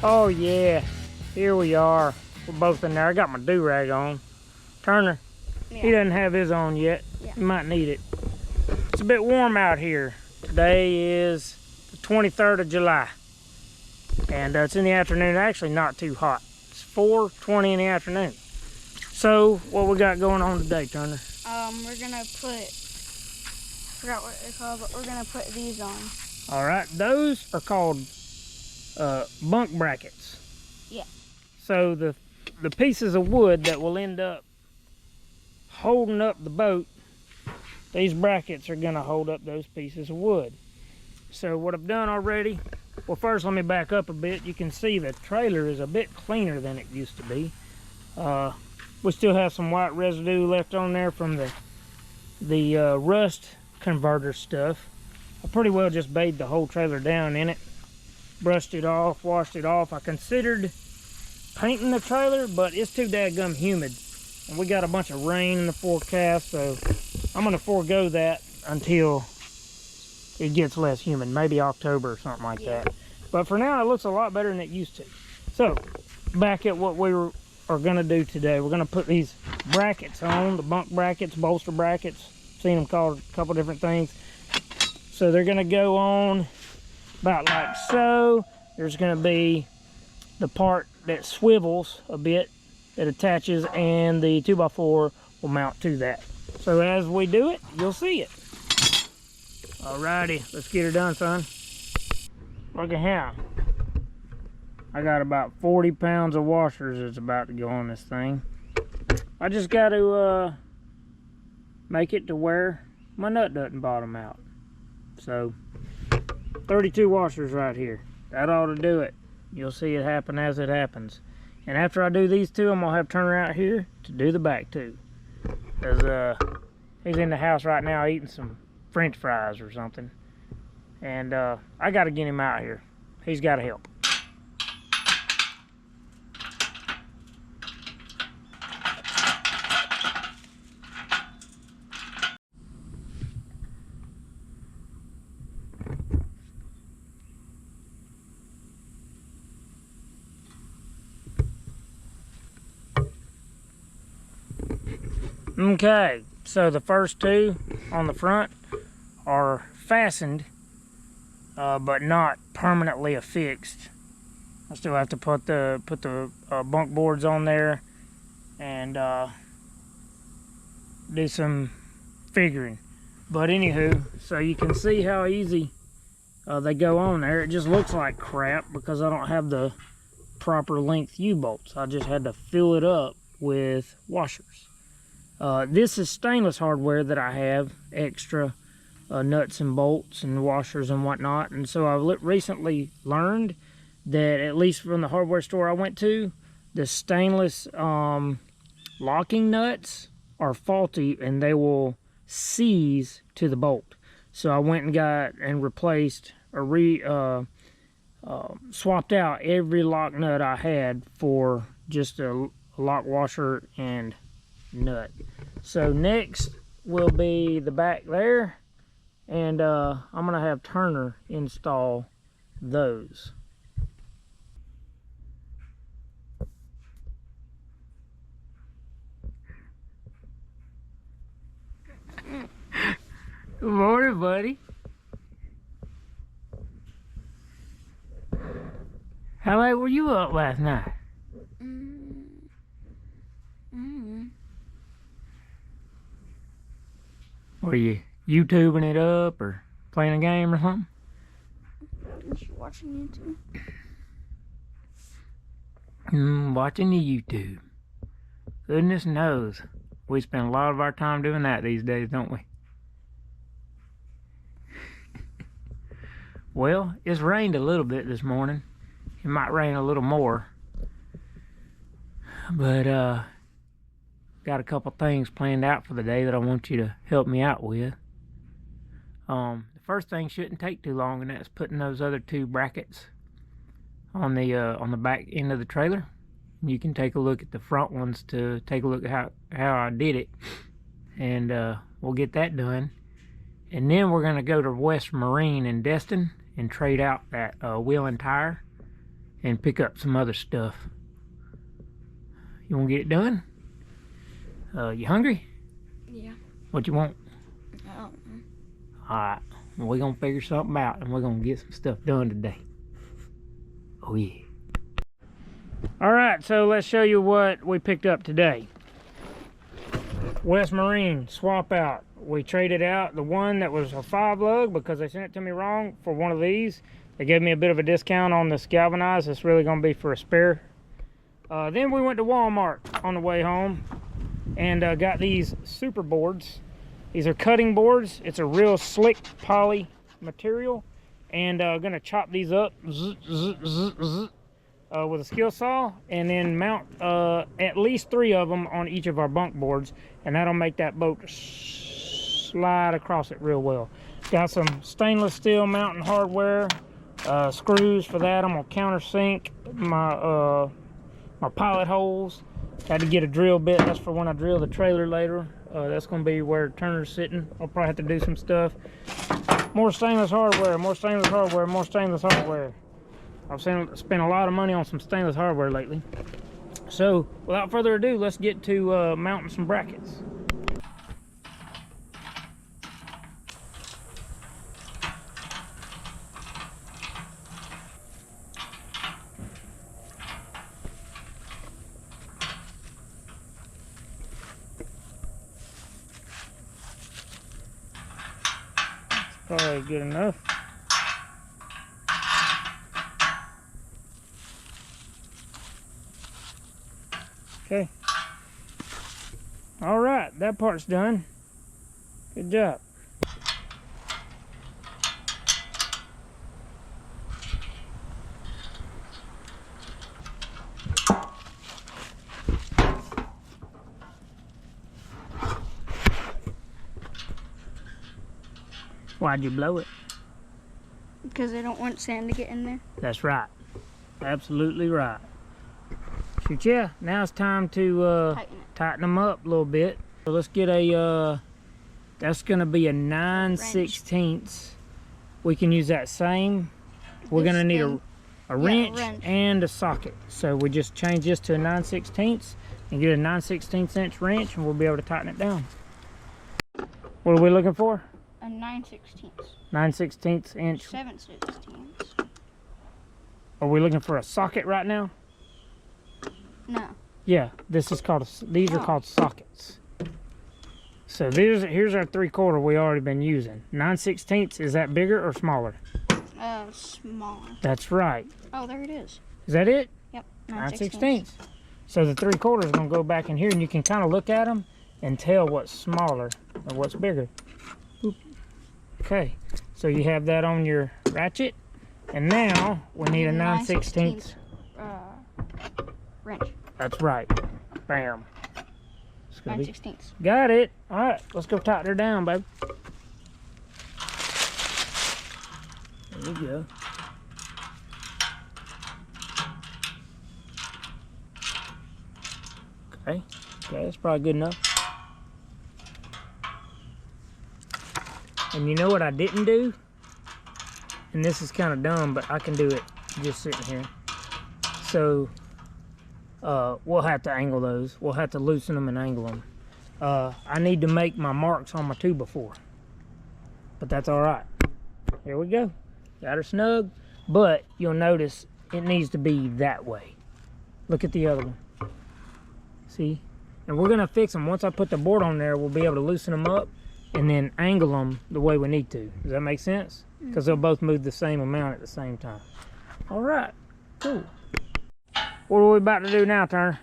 Oh yeah, here we are. We're both in there. I got my do-rag on. Turner, he doesn't have his on yet. Yeah. He might need it. It's a bit warm out here. Today is the 23rd of July. And it's in the afternoon, actually not too hot. It's 4:20 in the afternoon. So, what we got going on today, Turner? We're gonna put, I forgot what they're called, but we're gonna put these on. All right, those are called bunk brackets. Yeah. So the pieces of wood that will end up holding up the boat, these brackets are gonna hold up those pieces of wood. So what I've done already, well, first let me back up a bit. You can see the trailer is a bit cleaner than it used to be. We still have some white residue left on there from the rust converter stuff. I pretty well just bathed the whole trailer down in it, brushed it off, washed it off. I considered painting the trailer, but it's too dadgum humid, and we got a bunch of rain in the forecast, so I'm gonna forego that until it gets less humid, maybe October or something like that. But for now, it looks a lot better than it used to. So back at what we are gonna do today, we're gonna put these brackets on, the bunk brackets, bolster brackets. Seen them called a couple different things. So they're gonna go on about like so. There's gonna be the part that swivels a bit, that attaches, and the 2x4 will mount to that. So as we do it, you'll see it. Alrighty, let's get her done, son. Look at him. I got about 40 pounds of washers that's about to go on this thing. I just got to make it to where my nut doesn't bottom out. So 32 washers right here. That ought to do it. You'll see it happen as it happens. And after I do these two, I'm gonna have Turner out here to do the back two. Cause he's in the house right now eating some French fries or something. And I gotta get him out here. He's gotta help. Okay, so the first two on the front are fastened, but not permanently affixed. I still have to put the bunk boards on there and do some figuring. But anywho, so you can see how easy they go on there. It just looks like crap because I don't have the proper length U-bolts. I just had to fill it up with washers. This is stainless hardware that I have, extra nuts and bolts and washers and whatnot. And so I've recently learned that, at least from the hardware store I went to, the stainless locking nuts are faulty and they will seize to the bolt. So I went and got and replaced or swapped out every lock nut I had for just a lock washer and nut. So next will be the back there, and I'm gonna have Turner install those. Good morning, buddy. How late were you up last night? Were you YouTubing it up or playing a game or something? Just watching YouTube. Watching the YouTube. Goodness knows. We spend a lot of our time doing that these days, don't we? Well, it's rained a little bit this morning. It might rain a little more. But, got a couple things planned out for the day that I want you to help me out with. The first thing shouldn't take too long, and that's putting those other two brackets on the back end of the trailer. You can take a look at the front ones to take a look at how I did it, and we'll get that done. And then we're going to go to West Marine in Destin and trade out that wheel and tire and pick up some other stuff. You want to get it done? You hungry? Yeah. What you want? I don't know. Alright, well, we're going to figure something out and we're going to get some stuff done today. Oh yeah. Alright, so let's show you what we picked up today. West Marine swap out. We traded out the one that was a 5 lug because they sent it to me wrong for one of these. They gave me a bit of a discount on this galvanized. It's really going to be for a spare. Then we went to Walmart on the way home and got these super boards. These are cutting boards. It's a real slick poly material, and gonna chop these up with a skill saw, and then mount at least 3 of them on each of our bunk boards, and that'll make that boat slide across it real well. Got some stainless steel mounting hardware, screws for that. I'm gonna countersink my my pilot holes. Had to get a drill bit. That's for when I drill the trailer later. That's going to be where Turner's sitting. I'll probably have to do some stuff. More stainless hardware, more stainless hardware, more stainless hardware. I've spent a lot of money on some stainless hardware lately. So, without further ado, let's get to mounting some brackets. Probably good enough. Okay. All right, that part's done. Good job. Why'd you blow it? Because I don't want sand to get in there. That's right. Absolutely right. Shoot, yeah. Now it's time to tighten them up a little bit. So let's get a, that's going to be a 9/16. We can use that same. We're going to need a wrench and a socket. So we just change this to a 9/16 and get a 9/16 inch wrench, and we'll be able to tighten it down. What are we looking for? A 9/16. 9/16 inch. 7/16. Are we looking for a socket right now? No. Yeah, this is called. These are called sockets. So here's our 3/4 we already been using. 9/16. Is that bigger or smaller? Smaller. That's right. Oh, there it is. Is that it? Yep. 9/16. So the 3/4 is gonna go back in here, and you can kind of look at them and tell what's smaller or what's bigger. Boop. Okay, so you have that on your ratchet, and now we need a 9/16 wrench. That's right. Bam. 9/16. Got it. All right, let's go tighten her down, babe. There you go. Okay, that's probably good enough. And you know what I didn't do? And this is kind of dumb, but I can do it just sitting here. So we'll have to angle those. We'll have to loosen them and angle them. I need to make my marks on my 2x4, but that's all right. Here we go. Got her snug, but you'll notice it needs to be that way. Look at the other one. See? And we're gonna fix them. Once I put the board on there, we'll be able to loosen them up and then angle them the way we need to. Does that make sense? Because they'll both move the same amount at the same time. All right, cool. What are we about to do now, Turner?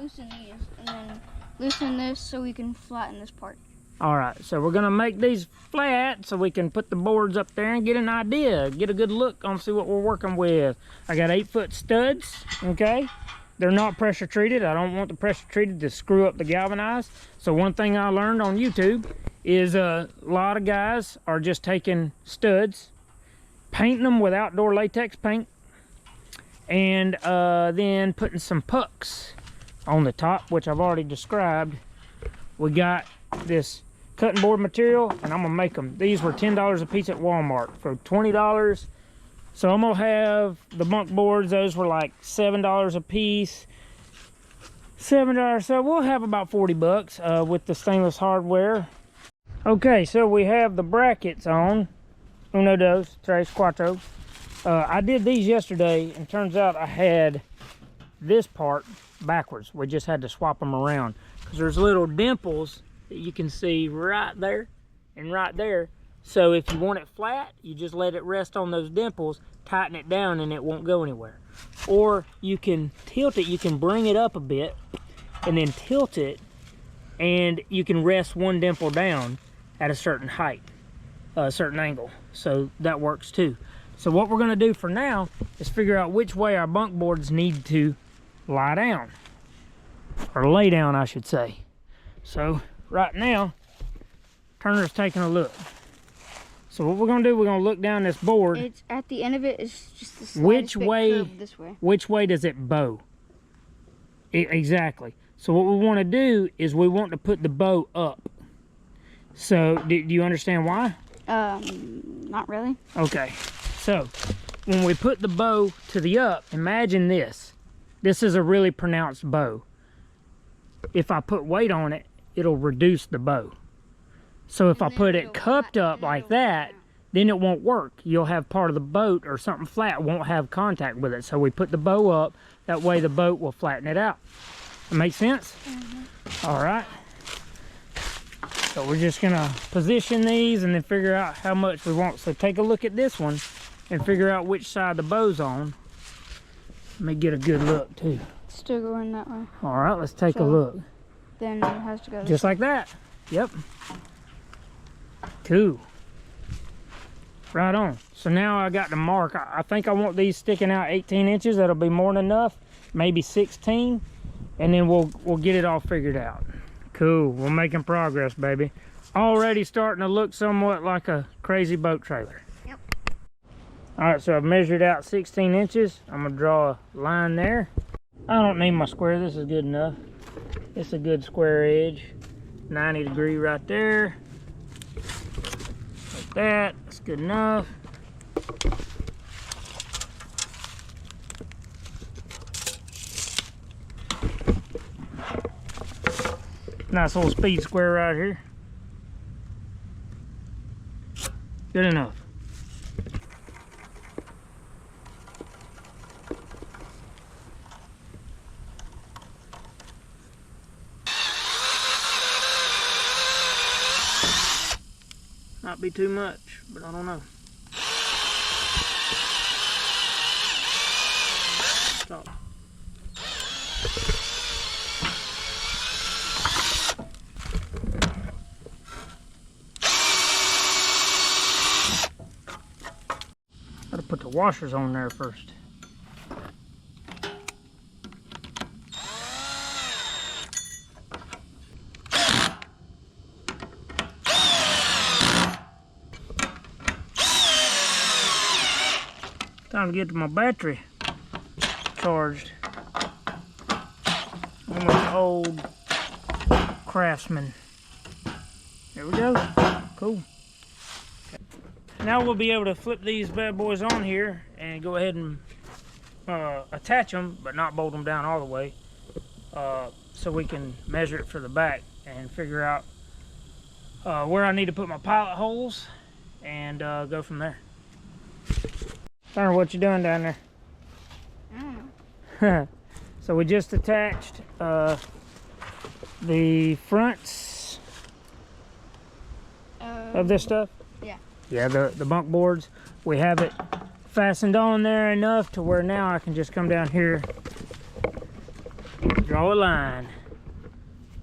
Loosen these, and then loosen this so we can flatten this part. All right, so we're gonna make these flat so we can put the boards up there and get an idea, get a good look on see what we're working with. I got 8-foot studs, okay? They're not pressure treated. I don't want the pressure treated to screw up the galvanized. So one thing I learned on YouTube is a lot of guys are just taking studs, painting them with outdoor latex paint, and then putting some pucks on the top, which I've already described. We got this cutting board material, and I'm gonna make them. These were $10 a piece at Walmart. For $20, So I'm gonna have the bunk boards. Those were like $7 a piece. $7, so we'll have about 40 bucks with the stainless hardware. Okay, so we have the brackets on. Uno, dos, tres, cuatro. I did these yesterday, and turns out I had this part backwards. We just had to swap them around because there's little dimples that you can see right there and right there. So if you want it flat, you just let it rest on those dimples, tighten it down, and it won't go anywhere. Or you can tilt it, you can bring it up a bit and then tilt it, and you can rest one dimple down at a certain height, a certain angle. So that works too. So what we're gonna do for now is figure out which way our bunk boards need to lie down, or lay down, I should say. So right now, Turner's taking a look. So what we're gonna do, we're gonna look down this board. It's at the end of it is just the slightest bit curved this way. Which way does it bow? Exactly. So what we want to do is we want to put the bow up. So do you understand why? Not really. Okay. So when we put the bow to the up, imagine this. This is a really pronounced bow. If I put weight on it, it'll reduce the bow. So if I put it cupped up like that, then it won't work. You'll have part of the boat or something flat won't have contact with it. So we put the bow up, that way the boat will flatten it out. That makes sense? All right. So we're just gonna position these and then figure out how much we want. So take a look at this one and figure out which side the bow's on. Let me get a good look too. Still going that way. All right, let's take a look. Then it has to go just like that. Yep. Cool. Right on. So now I got the mark. I think I want these sticking out 18 inches. That'll be more than enough. Maybe 16. And then we'll get it all figured out. Cool. We're making progress, baby. Already starting to look somewhat like a crazy boat trailer. Yep. All right, so I've measured out 16 inches. I'm gonna draw a line there. I don't need my square. This is good enough. It's a good square edge. 90 degree right there. Like that. That's good enough. Nice little speed square right here. Good enough. Might be too much, but I don't know. Stop. Gotta put the washers on there first. Time to get my battery charged. I'm an old Craftsman. There we go. Cool. Now we'll be able to flip these bad boys on here and go ahead and attach them, but not bolt them down all the way, so we can measure it for the back and figure out where I need to put my pilot holes and go from there. Turner, what you doing down there? So we just attached the fronts of this stuff. Yeah, the bunk boards. We have it fastened on there enough to where now I can just come down here, draw a line.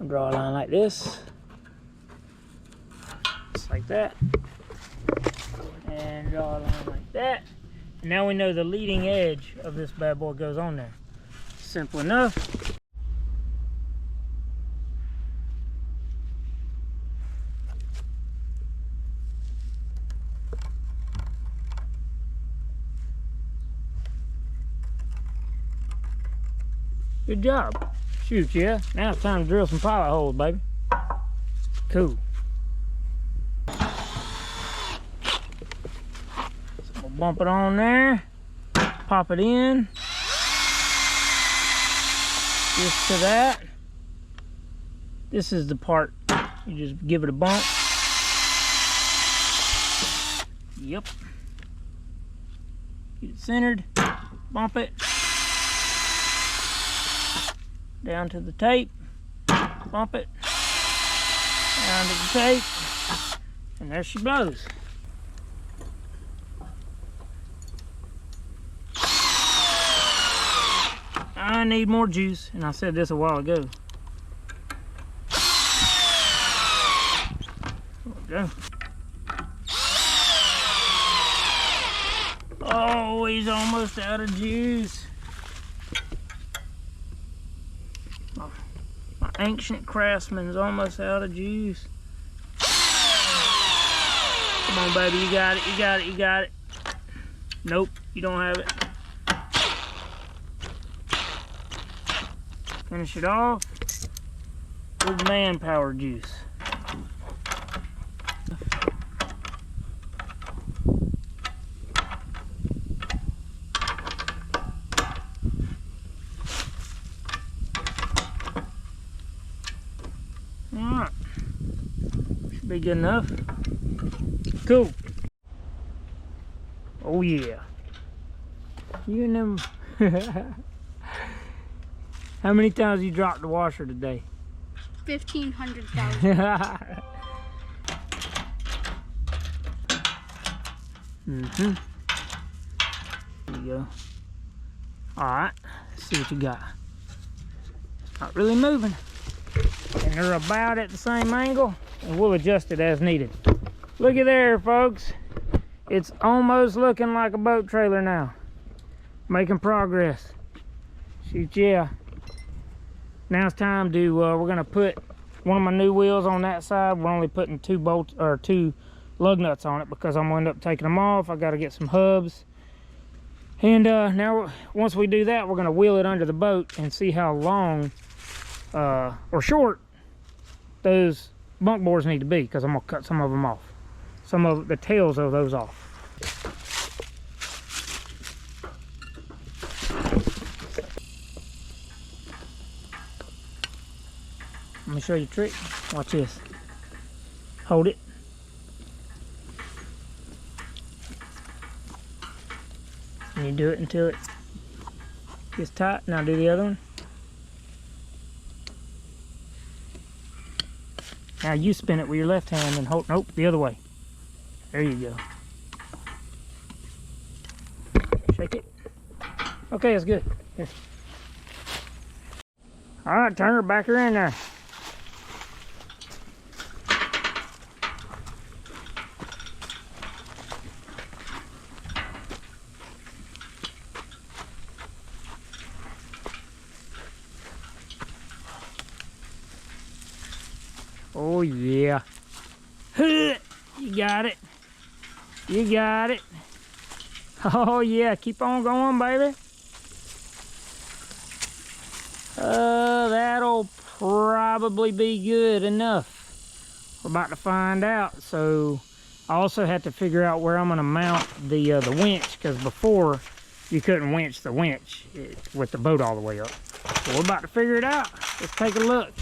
I'll draw a line like this, just like that, and draw a line like that. And now we know the leading edge of this bad boy goes on there. Simple enough. Good job. Shoot, yeah. Now it's time to drill some pilot holes, baby. Cool. So I'm gonna bump it on there, pop it in, just to that. This is the part, you just give it a bump. Yep. Get it centered, bump it, down to the tape, bump it, down to the tape, and there she blows. I need more juice, and I said this a while ago. There we go. Oh, he's almost out of juice. My ancient craftsman's almost out of juice. Come on, baby, you got it, you got it, you got it. Nope, you don't have it. Finish it off with manpower juice. Alright, should be good enough. Cool. Oh yeah. You and them. How many times you dropped the washer today? 1,500,000. Mm-hmm. There you go. Alright, let's see what you got. Not really moving. And they're about at the same angle, and we'll adjust it as needed. Looky there, folks. It's almost looking like a boat trailer now. Making progress. Shoot, yeah. Now it's time to, we're gonna put one of my new wheels on that side. We're only putting 2 bolts, or 2 lug nuts on it because I'm gonna end up taking them off. I gotta get some hubs. And now, once we do that, we're gonna wheel it under the boat and see how long or short those bunk boards need to be, because I'm gonna cut some of them off. Some of the tails of those off. Let me show you a trick. Watch this. Hold it. And you do it until it gets tight. Now do the other one. Now you spin it with your left hand and hold, nope, the other way. There you go. Shake it. Okay, it's good. Here. All right, Turner, back her in there. Oh yeah. You got it. You got it. Oh yeah, keep on going, baby. That'll probably be good enough. We're about to find out. So I also have to figure out where I'm gonna mount the winch, because before you couldn't winch the winch with the boat all the way up. So we're about to figure it out. Let's take a look.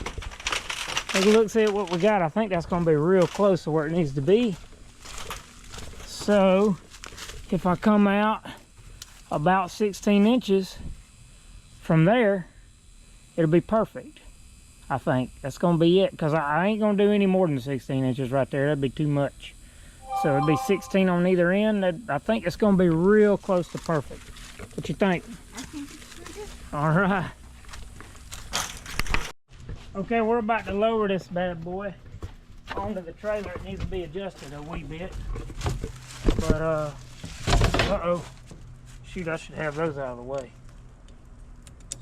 Take a look, see at what we got. I think that's going to be real close to where it needs to be. So, if I come out about 16 inches from there, it'll be perfect. I think that's going to be it, because I ain't going to do any more than 16 inches right there. That'd be too much. So it'll be 16 on either end. I think it's going to be real close to perfect. What you think? I think it's pretty good. All right. Okay, we're about to lower this bad boy onto the trailer. It needs to be adjusted a wee bit. But, uh-oh. Shoot, I should have those out of the way.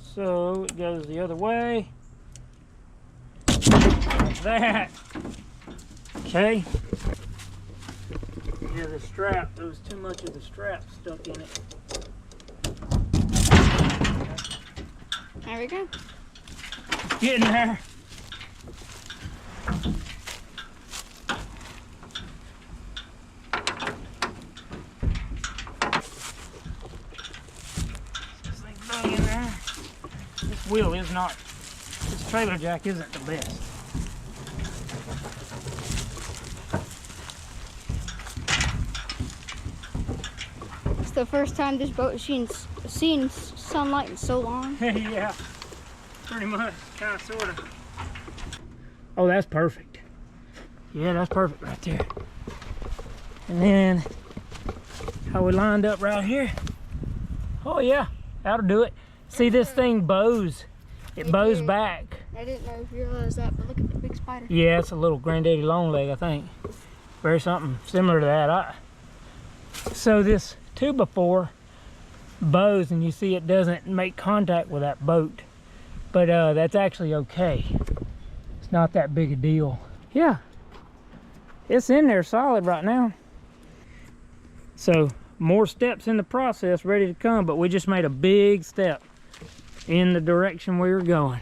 So, it goes the other way. Like that. Okay. Yeah, the strap, there was too much of the strap stuck in it. There we go. Getting there. not, this trailer jack isn't the best. It's the first time this boat has seen sunlight in so long. Yeah, pretty much, kind of, sort of. Oh, that's perfect. Yeah, that's perfect right there. And then how we lined up right here. Oh yeah, that'll do it. See, this thing bows. It bows back. I didn't know if you realized that, but look at the big spider. Yeah, it's a little granddaddy longleg, I think. Very something similar to that. So this 2x4 bows, and you see it doesn't make contact with that boat. But that's actually okay. It's not that big a deal. Yeah, it's in there solid right now. So more steps in the process ready to come, but we just made a big step in the direction we were going.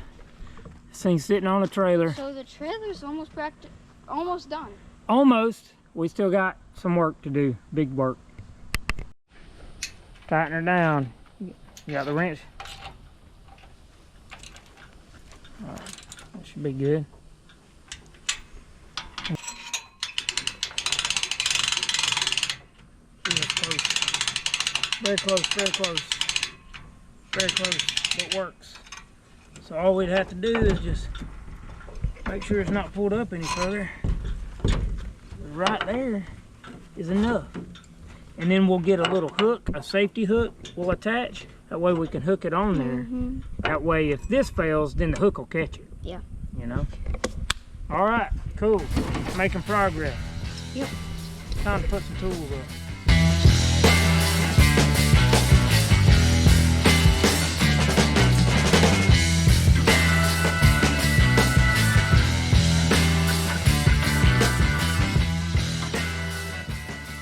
This thing's sitting on a trailer. So the trailer's almost done. Almost. We still got some work to do, big work. Tighten her down. You got the wrench? All right. That should be good. Very close, very close. Very close, but works. So all we'd have to do is just make sure it's not pulled up any further. Right there is enough. And then we'll get a little hook, a safety hook we'll attach. That way we can hook it on there. That way if this fails, then the hook will catch it. Yeah. You know? All right, cool. Making progress. Yep. Time to put some tools up.